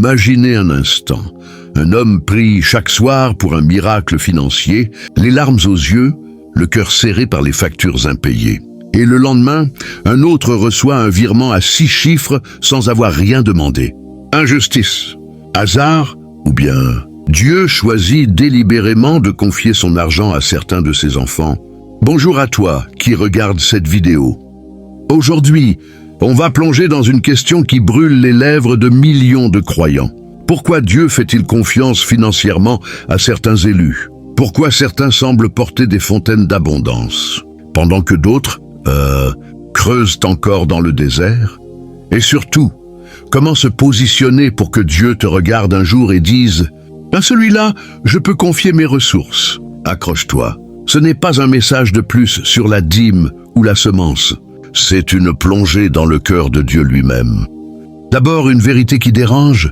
Imaginez un instant. Un homme prie chaque soir pour un miracle financier, les larmes aux yeux, le cœur serré par les factures impayées. Et le lendemain, un autre reçoit un virement à 6 chiffres sans avoir rien demandé. Injustice, hasard ou bien Dieu choisit délibérément de confier son argent à certains de ses enfants. Bonjour à toi qui regarde cette vidéo. Aujourd'hui, on va plonger dans une question qui brûle les lèvres de millions de croyants. Pourquoi Dieu fait-il confiance financièrement à certains élus? Pourquoi certains semblent porter des fontaines d'abondance, pendant que d'autres creusent encore dans le désert? Et surtout, comment se positionner pour que Dieu te regarde un jour et dise « À celui-là, je peux confier mes ressources ». Accroche-toi, ce n'est pas un message de plus sur la dîme ou la semence. C'est une plongée dans le cœur de Dieu lui-même. D'abord, une vérité qui dérange.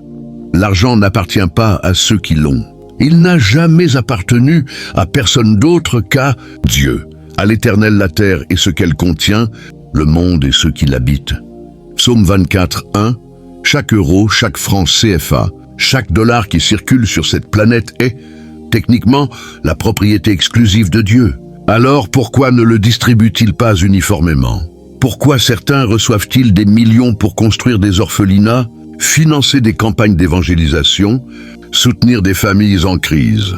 L'argent n'appartient pas à ceux qui l'ont. Il n'a jamais appartenu à personne d'autre qu'à Dieu. À l'Éternel la terre et ce qu'elle contient, le monde et ceux qui l'habitent. Psaume 24, 1. Chaque euro, chaque franc CFA, chaque dollar qui circule sur cette planète est, techniquement, la propriété exclusive de Dieu. Alors pourquoi ne le distribue-t-il pas uniformément? Pourquoi certains reçoivent-ils des millions pour construire des orphelinats, financer des campagnes d'évangélisation, soutenir des familles en crise,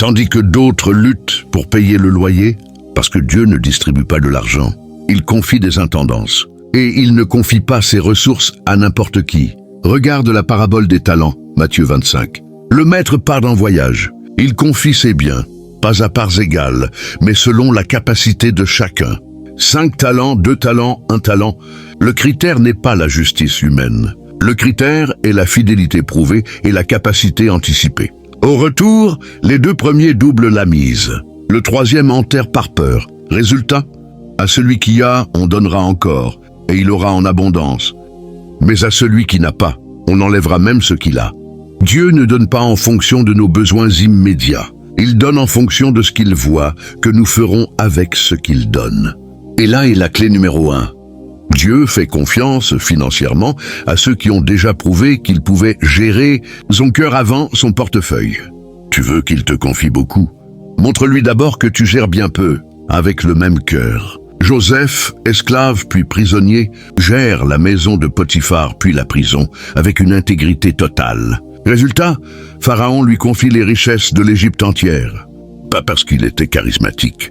tandis que d'autres luttent pour payer le loyer? Parce que Dieu ne distribue pas de l'argent. Il confie des intendances. Et il ne confie pas ses ressources à n'importe qui. Regarde la parabole des talents, Matthieu 25. Le maître part en voyage. Il confie ses biens, pas à parts égales, mais selon la capacité de chacun. 5 talents, 2 talents, 1 talent. Le critère n'est pas la justice humaine. Le critère est la fidélité prouvée et la capacité anticipée. Au retour, les 2 premiers doublent la mise. Le 3e enterre par peur. Résultat, à celui qui a, on donnera encore, et il aura en abondance. Mais à celui qui n'a pas, on enlèvera même ce qu'il a. Dieu ne donne pas en fonction de nos besoins immédiats. Il donne en fonction de ce qu'il voit, que nous ferons avec ce qu'il donne. Et là est la clé numéro 1. Dieu fait confiance financièrement à ceux qui ont déjà prouvé qu'ils pouvaient gérer son cœur avant son portefeuille. Tu veux qu'il te confie beaucoup? Montre-lui d'abord que tu gères bien peu, avec le même cœur. Joseph, esclave puis prisonnier, gère la maison de Potiphar puis la prison, avec une intégrité totale. Résultat, Pharaon lui confie les richesses de l'Égypte entière. Pas parce qu'il était charismatique,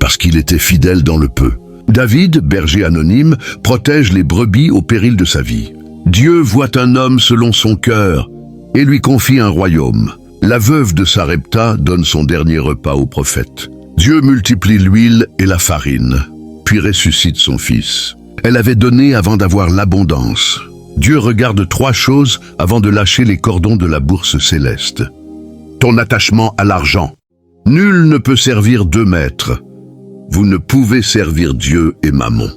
parce qu'il était fidèle dans le peu. David, berger anonyme, protège les brebis au péril de sa vie. Dieu voit un homme selon son cœur et lui confie un royaume. La veuve de Sarepta donne son dernier repas au prophète. Dieu multiplie l'huile et la farine, puis ressuscite son fils. Elle avait donné avant d'avoir l'abondance. Dieu regarde 3 choses avant de lâcher les cordons de la bourse céleste. Ton attachement à l'argent. Nul ne peut servir 2 maîtres. Vous ne pouvez servir Dieu et Mammon.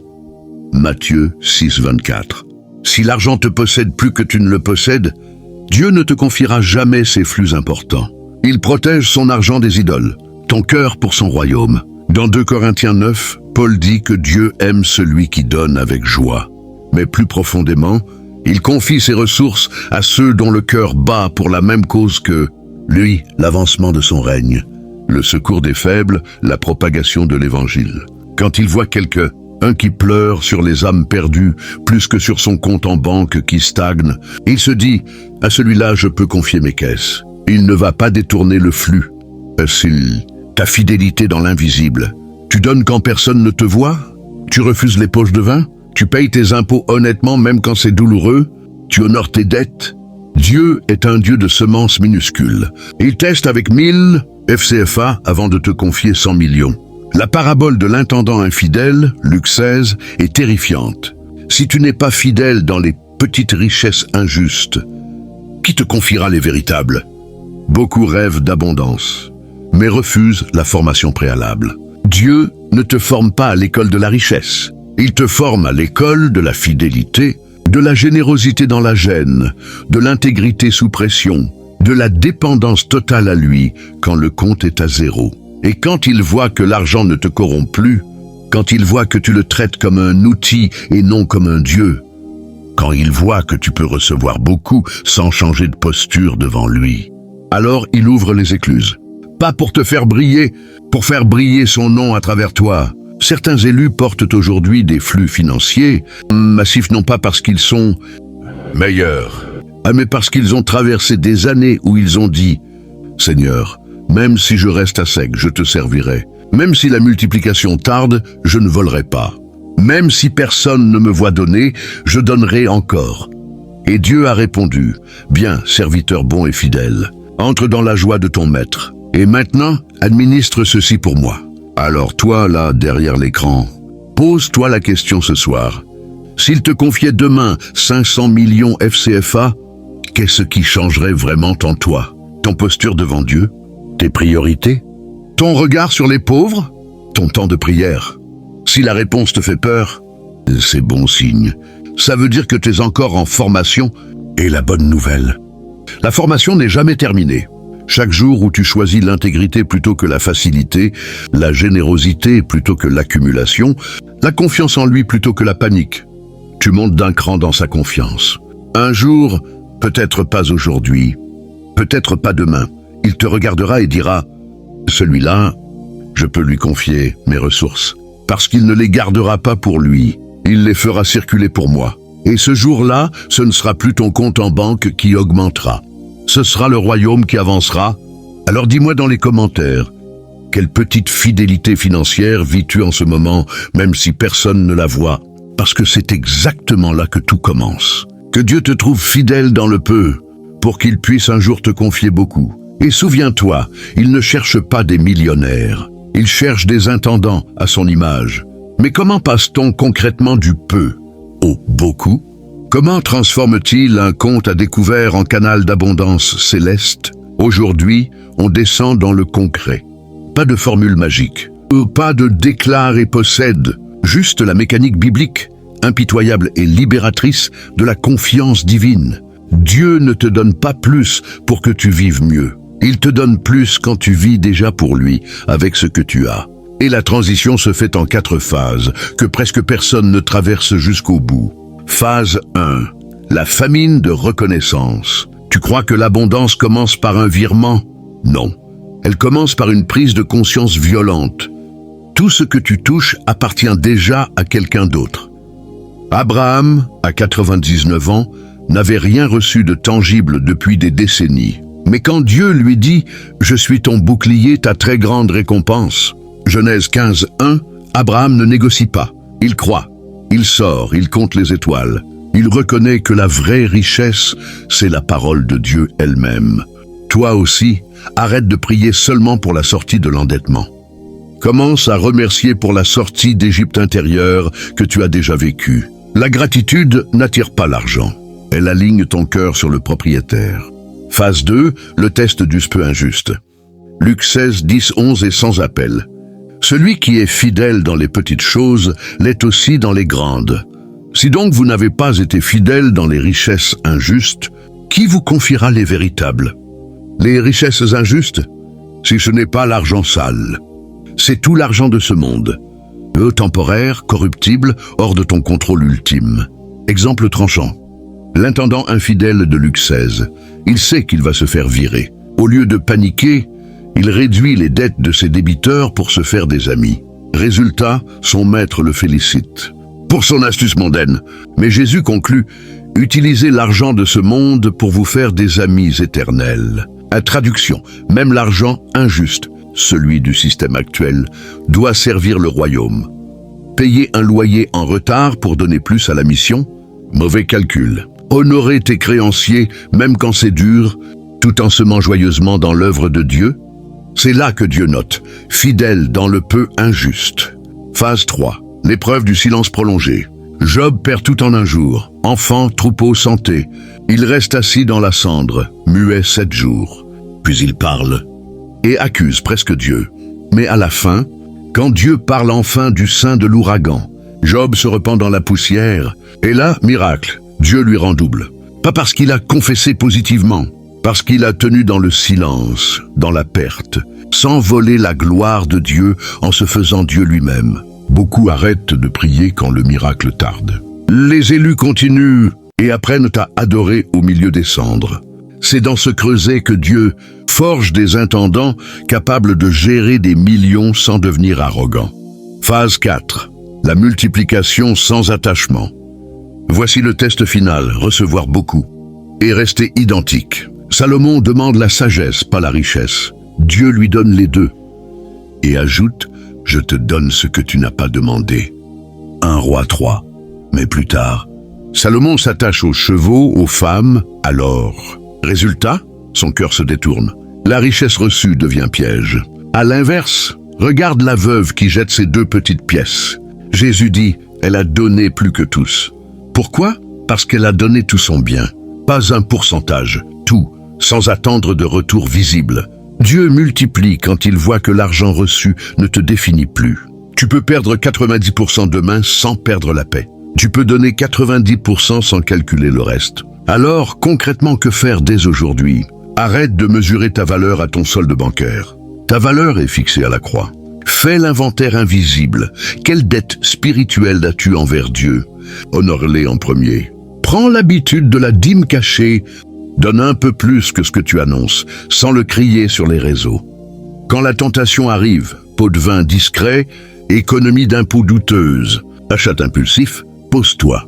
Matthieu 6, 24. Si l'argent te possède plus que tu ne le possèdes, Dieu ne te confiera jamais ses flux importants. Il protège son argent des idoles, ton cœur pour son royaume. Dans 2 Corinthiens 9, Paul dit que Dieu aime celui qui donne avec joie. Mais plus profondément, il confie ses ressources à ceux dont le cœur bat pour la même cause que lui, l'avancement de son règne, le secours des faibles, la propagation de l'évangile. Quand il voit un qui pleure sur les âmes perdues plus que sur son compte en banque qui stagne, il se dit « À celui-là, je peux confier mes caisses. Il ne va pas détourner le flux. » Ta fidélité dans l'invisible. Tu donnes quand personne ne te voit? Tu refuses les poches de vin? Tu payes tes impôts honnêtement même quand c'est douloureux? Tu honores tes dettes? Dieu est un Dieu de semences minuscules. Il teste avec 1000 FCFA avant de te confier 100 millions. La parabole de l'intendant infidèle, Luc 16, est terrifiante. Si tu n'es pas fidèle dans les petites richesses injustes, qui te confiera les véritables? Beaucoup rêvent d'abondance, mais refusent la formation préalable. Dieu ne te forme pas à l'école de la richesse. Il te forme à l'école de la fidélité, de la générosité dans la gêne, de l'intégrité sous pression, de la dépendance totale à lui quand le compte est à 0. Et quand il voit que l'argent ne te corrompt plus, quand il voit que tu le traites comme un outil et non comme un Dieu, quand il voit que tu peux recevoir beaucoup sans changer de posture devant lui. Alors il ouvre les écluses. Pas pour te faire briller, pour faire briller son nom à travers toi. Certains élus portent aujourd'hui des flux financiers massifs non pas parce qu'ils sont meilleurs, mais parce qu'ils ont traversé des années où ils ont dit « Seigneur, même si je reste à sec, je te servirai. Même si la multiplication tarde, je ne volerai pas. Même si personne ne me voit donner, je donnerai encore. » Et Dieu a répondu « Bien, serviteur bon et fidèle, entre dans la joie de ton maître. Et maintenant, administre ceci pour moi. » Alors toi, là, derrière l'écran, pose-toi la question ce soir. S'il te confiait demain 500 millions FCFA, qu'est-ce qui changerait vraiment en toi? Ton posture devant Dieu? Tes priorités? Ton regard sur les pauvres? Ton temps de prière? Si la réponse te fait peur, c'est bon signe. Ça veut dire que tu es encore en formation. Et la bonne nouvelle, la formation n'est jamais terminée. Chaque jour où tu choisis l'intégrité plutôt que la facilité, la générosité plutôt que l'accumulation, la confiance en lui plutôt que la panique, tu montes d'un cran dans sa confiance. Un jour, peut-être pas aujourd'hui, peut-être pas demain, il te regardera et dira « Celui-là, je peux lui confier mes ressources, parce qu'il ne les gardera pas pour lui, il les fera circuler pour moi. Et ce jour-là, ce ne sera plus ton compte en banque qui augmentera. Ce sera le royaume qui avancera. Alors dis-moi dans les commentaires, quelle petite fidélité financière vis-tu en ce moment, même si personne ne la voit? Parce que c'est exactement là que tout commence. Que Dieu te trouve fidèle dans le peu, pour qu'il puisse un jour te confier beaucoup. Et souviens-toi, il ne cherche pas des millionnaires, il cherche des intendants à son image. Mais comment passe-t-on concrètement du peu au beaucoup? Comment transforme-t-il un compte à découvert en canal d'abondance céleste? Aujourd'hui, on descend dans le concret. Pas de formule magique, pas de déclare et possède, juste la mécanique biblique, impitoyable et libératrice de la confiance divine. Dieu ne te donne pas plus pour que tu vives mieux. Il te donne plus quand tu vis déjà pour lui, avec ce que tu as. Et la transition se fait en 4 phases, que presque personne ne traverse jusqu'au bout. Phase 1. La famine de reconnaissance. Tu crois que l'abondance commence par un virement? Non. Elle commence par une prise de conscience violente. Tout ce que tu touches appartient déjà à quelqu'un d'autre. Abraham, à 99 ans, n'avait rien reçu de tangible depuis des décennies. Mais quand Dieu lui dit « Je suis ton bouclier, ta très grande récompense », Genèse 15, 1, Abraham ne négocie pas. Il croit. Il sort, il compte les étoiles. Il reconnaît que la vraie richesse, c'est la parole de Dieu elle-même. Toi aussi, arrête de prier seulement pour la sortie de l'endettement. Commence à remercier pour la sortie d'Égypte intérieure que tu as déjà vécue. La gratitude n'attire pas l'argent. Elle aligne ton cœur sur le propriétaire. Phase 2, le test du peu injuste. Luc 16, 10, 11 et sans appel. Celui qui est fidèle dans les petites choses l'est aussi dans les grandes. Si donc vous n'avez pas été fidèle dans les richesses injustes, qui vous confiera les véritables? Les richesses injustes, si ce n'est pas l'argent sale, c'est tout l'argent de ce monde. Temporaire, corruptible, hors de ton contrôle ultime. Exemple tranchant. L'intendant infidèle de Luc 16. Il sait qu'il va se faire virer. Au lieu de paniquer, il réduit les dettes de ses débiteurs pour se faire des amis. Résultat, son maître le félicite pour son astuce mondaine. Mais Jésus conclut, utilisez l'argent de ce monde pour vous faire des amis éternels. À traduction, même l'argent injuste, celui du système actuel, doit servir le royaume. Payer un loyer en retard pour donner plus à la mission? Mauvais calcul. Honorer tes créanciers, même quand c'est dur, tout en semant joyeusement dans l'œuvre de Dieu? C'est là que Dieu note, fidèle dans le peu injuste. Phase 3, l'épreuve du silence prolongé. Job perd tout en un jour, enfant, troupeau, santé. Il reste assis dans la cendre, muet 7 jours. Puis il parle et accuse presque Dieu. Mais à la fin, quand Dieu parle enfin du sein de l'ouragan, Job se repent dans la poussière, et là, miracle, Dieu lui rend double. Pas parce qu'il a confessé positivement, parce qu'il a tenu dans le silence, dans la perte, sans voler la gloire de Dieu en se faisant Dieu lui-même. Beaucoup arrêtent de prier quand le miracle tarde. Les élus continuent et apprennent à adorer au milieu des cendres. C'est dans ce creuset que Dieu forge des intendants capables de gérer des millions sans devenir arrogants. Phase 4. La multiplication sans attachement. Voici le test final, recevoir beaucoup et rester identique. Salomon demande la sagesse, pas la richesse. Dieu lui donne les deux et ajoute « Je te donne ce que tu n'as pas demandé ». 1 Roi 3. Mais plus tard, Salomon s'attache aux chevaux, aux femmes, à l'or. Résultat, son cœur se détourne. La richesse reçue devient piège. À l'inverse, regarde la veuve qui jette ses 2 petites pièces. Jésus dit, elle a donné plus que tous. Pourquoi? Parce qu'elle a donné tout son bien. Pas un pourcentage, tout, sans attendre de retour visible. Dieu multiplie quand il voit que l'argent reçu ne te définit plus. Tu peux perdre 90% demain sans perdre la paix. Tu peux donner 90% sans calculer le reste. Alors, concrètement, que faire dès aujourd'hui? Arrête de mesurer ta valeur à ton solde bancaire. Ta valeur est fixée à la croix. Fais l'inventaire invisible. Quelle dette spirituelle as-tu envers Dieu? Honore-les en premier. Prends l'habitude de la dîme cachée. Donne un peu plus que ce que tu annonces, sans le crier sur les réseaux. Quand la tentation arrive, pot de vin discret, économie d'impôts douteuse, achat impulsif, pose-toi.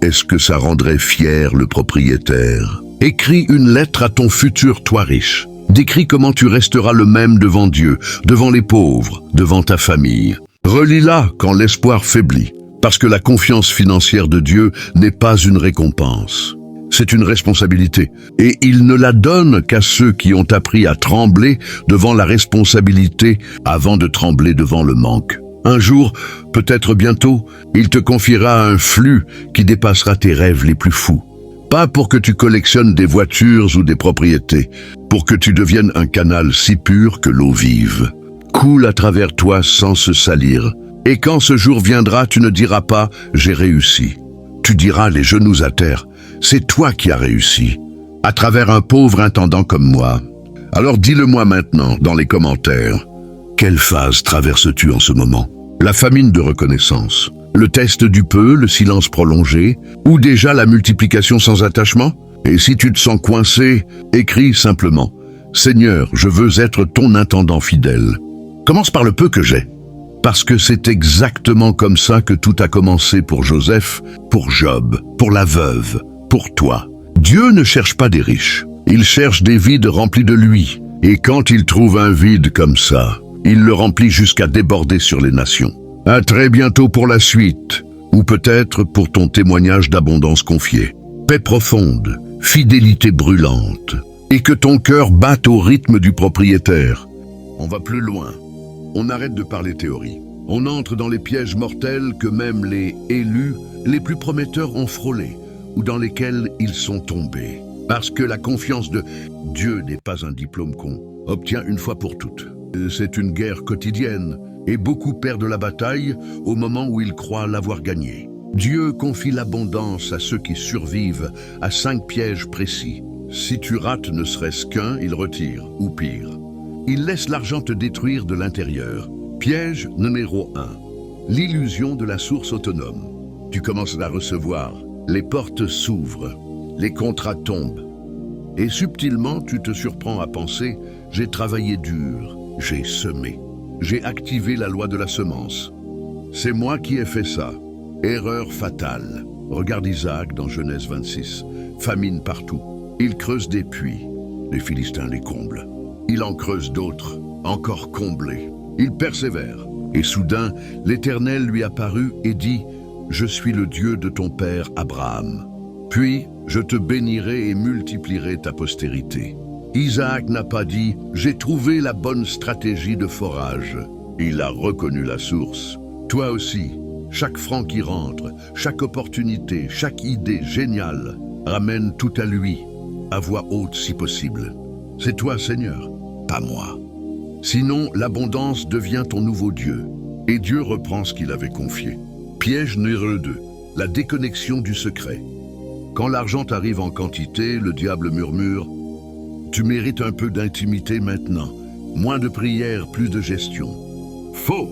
Est-ce que ça rendrait fier le propriétaire? Écris une lettre à ton futur toi riche. Décris comment tu resteras le même devant Dieu, devant les pauvres, devant ta famille. Relis-la quand l'espoir faiblit, parce que la confiance financière de Dieu n'est pas une récompense. C'est une responsabilité, et il ne la donne qu'à ceux qui ont appris à trembler devant la responsabilité avant de trembler devant le manque. Un jour, peut-être bientôt, il te confiera un flux qui dépassera tes rêves les plus fous. Pas pour que tu collectionnes des voitures ou des propriétés, pour que tu deviennes un canal si pur que l'eau vive coule à travers toi sans se salir. Et quand ce jour viendra, tu ne diras pas « j'ai réussi ». Tu diras les genoux à terre « c'est toi qui as réussi », à travers un pauvre intendant comme moi. Alors dis-le-moi maintenant dans les commentaires. Quelle phase traverses-tu en ce moment? La famine de reconnaissance, le test du peu, le silence prolongé, ou déjà la multiplication sans attachement? Et si tu te sens coincé, écris simplement « Seigneur, je veux être ton intendant fidèle ». Commence par le peu que j'ai. Parce que c'est exactement comme ça que tout a commencé pour Joseph, pour Job, pour la veuve, pour toi. Dieu ne cherche pas des riches, il cherche des vides remplis de lui. Et quand il trouve un vide comme ça, il le remplit jusqu'à déborder sur les nations. À très bientôt pour la suite, ou peut-être pour ton témoignage d'abondance confiée. Paix profonde, fidélité brûlante, et que ton cœur batte au rythme du propriétaire. On va plus loin. On arrête de parler théorie. On entre dans les pièges mortels que même les élus, les plus prometteurs ont frôlés, ou dans lesquels ils sont tombés. Parce que la confiance de Dieu n'est pas un diplôme qu'on obtient une fois pour toutes. C'est une guerre quotidienne, et beaucoup perdent la bataille au moment où ils croient l'avoir gagnée. Dieu confie l'abondance à ceux qui survivent à 5 pièges précis. Si tu rates ne serait-ce qu'un, il retire, ou pire. Il laisse l'argent te détruire de l'intérieur. Piège numéro 1. L'illusion de la source autonome. Tu commences à recevoir, les portes s'ouvrent, les contrats tombent. Et subtilement, tu te surprends à penser « j'ai travaillé dur, j'ai semé, j'ai activé la loi de la semence. C'est moi qui ai fait ça. Erreur fatale. » Regarde Isaac dans Genèse 26. Famine partout. Il creuse des puits. Les Philistins les comblent. Il en creuse d'autres, encore comblés. Il persévère. Et soudain, l'Éternel lui apparut et dit « Je suis le Dieu de ton père Abraham. Puis, je te bénirai et multiplierai ta postérité. » Isaac n'a pas dit « J'ai trouvé la bonne stratégie de forage. » Il a reconnu la source. Toi aussi, chaque franc qui rentre, chaque opportunité, chaque idée géniale, ramène tout à lui, à voix haute si possible. C'est toi, Seigneur, pas moi. Sinon, l'abondance devient ton nouveau Dieu, et Dieu reprend ce qu'il avait confié. Piège numéro 2, la déconnexion du secret. Quand l'argent t'arrive en quantité, le diable murmure « Tu mérites un peu d'intimité maintenant, moins de prières, plus de gestion. » Faux!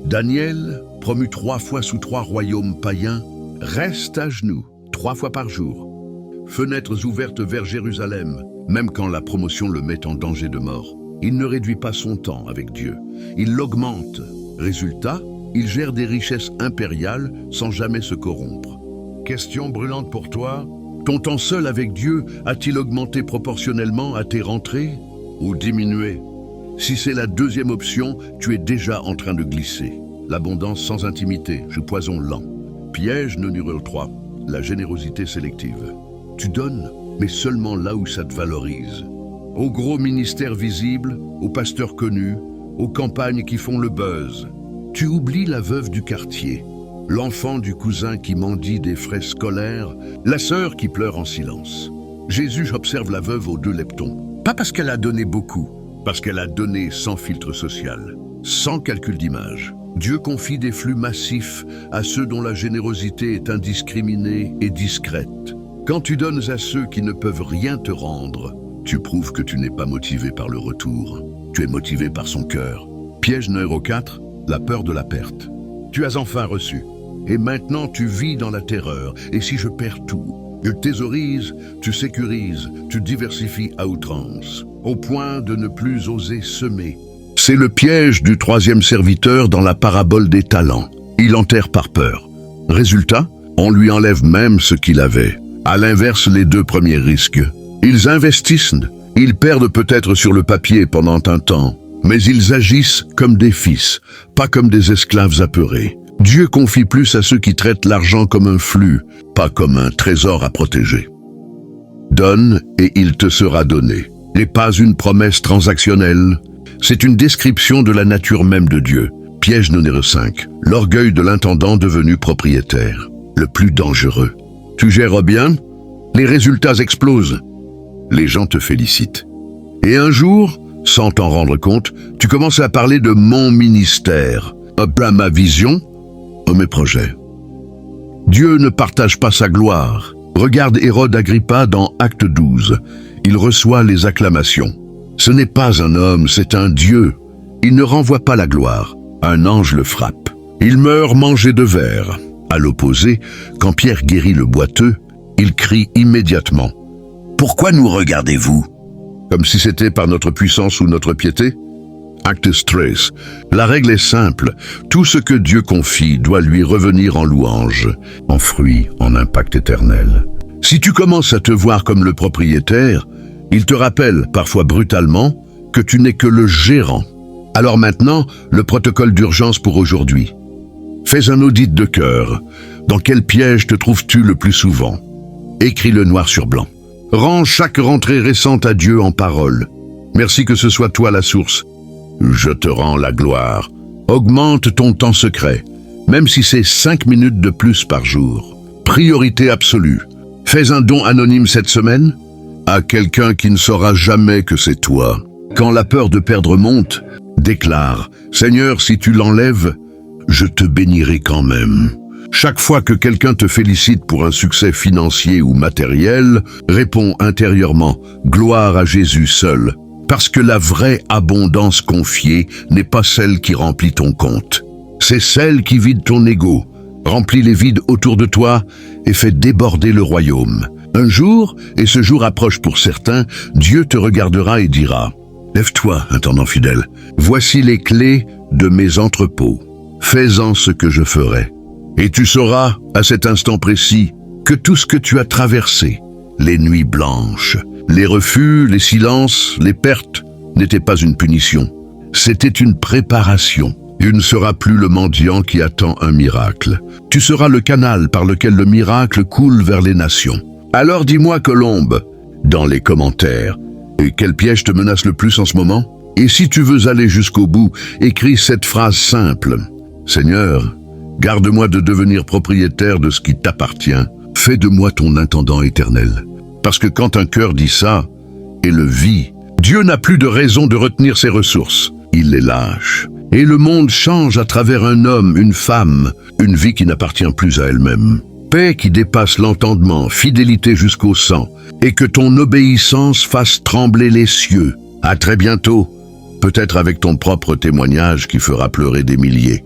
Daniel, promu 3 fois sous 3 royaumes païens, reste à genoux 3 fois par jour. Fenêtres ouvertes vers Jérusalem, même quand la promotion le met en danger de mort. Il ne réduit pas son temps avec Dieu, il l'augmente. Résultat, il gère des richesses impériales sans jamais se corrompre. Question brûlante pour toi, ton temps seul avec Dieu a-t-il augmenté proportionnellement à tes rentrées ou diminué? Si c'est la deuxième option, tu es déjà en train de glisser. L'abondance sans intimité, je poison lent. Piège numéro 3, la générosité sélective. Tu donnes, mais seulement là où ça te valorise. Aux gros ministères visibles, aux pasteurs connus, aux campagnes qui font le buzz. Tu oublies la veuve du quartier, l'enfant du cousin qui mendie des frais scolaires, la sœur qui pleure en silence. Jésus observe la veuve aux 2 leptons. Pas parce qu'elle a donné beaucoup, parce qu'elle a donné sans filtre social, sans calcul d'image. Dieu confie des flux massifs à ceux dont la générosité est indiscriminée et discrète. Quand tu donnes à ceux qui ne peuvent rien te rendre, tu prouves que tu n'es pas motivé par le retour. Tu es motivé par son cœur. Piège numéro 4, la peur de la perte. Tu as enfin reçu. Et maintenant tu vis dans la terreur. Et si je perds tout? Tu thésaurises, tu sécurises, tu diversifies à outrance, au point de ne plus oser semer. C'est le piège du 3e serviteur dans la parabole des talents. Il enterre par peur. Résultat, on lui enlève même ce qu'il avait. À l'inverse, les 2 premiers risques. Ils investissent, ils perdent peut-être sur le papier pendant un temps, mais ils agissent comme des fils, pas comme des esclaves apeurés. Dieu confie plus à ceux qui traitent l'argent comme un flux, pas comme un trésor à protéger. Donne et il te sera donné. N'est pas une promesse transactionnelle, c'est une description de la nature même de Dieu. Piège numéro 5, l'orgueil de l'intendant devenu propriétaire, le plus dangereux. Tu gères bien, les résultats explosent. Les gens te félicitent. Et un jour, sans t'en rendre compte, tu commences à parler de mon ministère, à ma vision, à mes projets. Dieu ne partage pas sa gloire. Regarde Hérode Agrippa dans Acte 12. Il reçoit les acclamations. Ce n'est pas un homme, c'est un Dieu. Il ne renvoie pas la gloire. Un ange le frappe. Il meurt mangé de vers. À l'opposé, quand Pierre guérit le boiteux, il crie immédiatement. Pourquoi nous regardez-vous? Comme si c'était par notre puissance ou notre piété? Acte 13. La règle est simple. Tout ce que Dieu confie doit lui revenir en louange, en fruit, en impact éternel. Si tu commences à te voir comme le propriétaire, il te rappelle, parfois brutalement, que tu n'es que le gérant. Alors maintenant, le protocole d'urgence pour aujourd'hui. Fais un audit de cœur. Dans quel piège te trouves-tu le plus souvent? Écris-le noir sur blanc. Rends chaque rentrée récente à Dieu en parole. Merci que ce soit toi la source. Je te rends la gloire. Augmente ton temps secret, même si c'est 5 minutes de plus par jour. Priorité absolue. Fais un don anonyme cette semaine à quelqu'un qui ne saura jamais que c'est toi. Quand la peur de perdre monte, déclare « Seigneur, si tu l'enlèves, je te bénirai quand même ». Chaque fois que quelqu'un te félicite pour un succès financier ou matériel, réponds intérieurement « Gloire à Jésus seul ». Parce que la vraie abondance confiée n'est pas celle qui remplit ton compte. C'est celle qui vide ton ego, remplit les vides autour de toi et fait déborder le royaume. Un jour, et ce jour approche pour certains, Dieu te regardera et dira « Lève-toi, intendant fidèle, voici les clés de mes entrepôts. Fais-en ce que je ferai. » Et tu sauras, à cet instant précis, que tout ce que tu as traversé, les nuits blanches, les refus, les silences, les pertes, n'étaient pas une punition. C'était une préparation. Tu ne seras plus le mendiant qui attend un miracle. Tu seras le canal par lequel le miracle coule vers les nations. Alors dis-moi, Colombe, dans les commentaires, et quel piège te menace le plus en ce moment? Et si tu veux aller jusqu'au bout, écris cette phrase simple. Seigneur, garde-moi de devenir propriétaire de ce qui t'appartient. Fais de moi ton intendant éternel. Parce que quand un cœur dit ça, et le vit, Dieu n'a plus de raison de retenir ses ressources. Il les lâche. Et le monde change à travers un homme, une femme, une vie qui n'appartient plus à elle-même. Paix qui dépasse l'entendement, fidélité jusqu'au sang, et que ton obéissance fasse trembler les cieux. À très bientôt, peut-être avec ton propre témoignage qui fera pleurer des milliers.